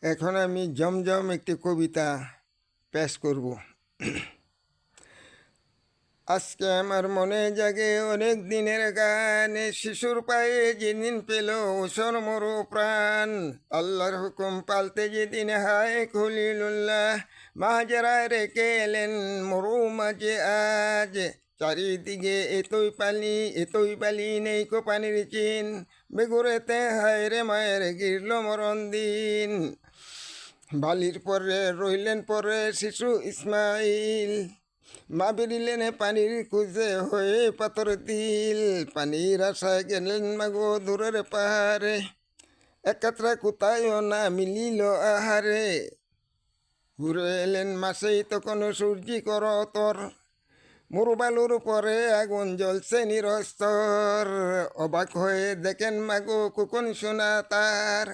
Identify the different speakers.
Speaker 1: এখন আমি জমজম একটি কবিতা পেশ করব। আজকে আমার মনে জাগে অনেক দিনের গান, শিশুর পায়ে যেদিন পেল ওসর মরু প্রাণ। আল্লাহর হুকুম পালতে যেদিন হায় খলিলুল্লাহ মাহাজারায় রেখে এলেন মরু মাঝে আজ। চারিদিকে এতই পালি নেই কো পানির চিন, বেগুরেতে হায় রে মায়ের গিরল মরণ দিন। বালির পরে রইলেন পরে শিশু ইসমাইল, মা বেরিলেন পানির খুঁজে হয়ে পাথর তিল। পানির আশায় গেলেন মাগো দূরের পাহাড়ে, একাত্রা কোথায়ও না মিলিল আহারে। ঘুরে এলেন মাসেই তখন সূর্যি করতর, মরুবালুর পরে আগুন জ্বলছে নিরস্তর। অবাক হয়ে দেখেন মাগো কুকুন সোনা তার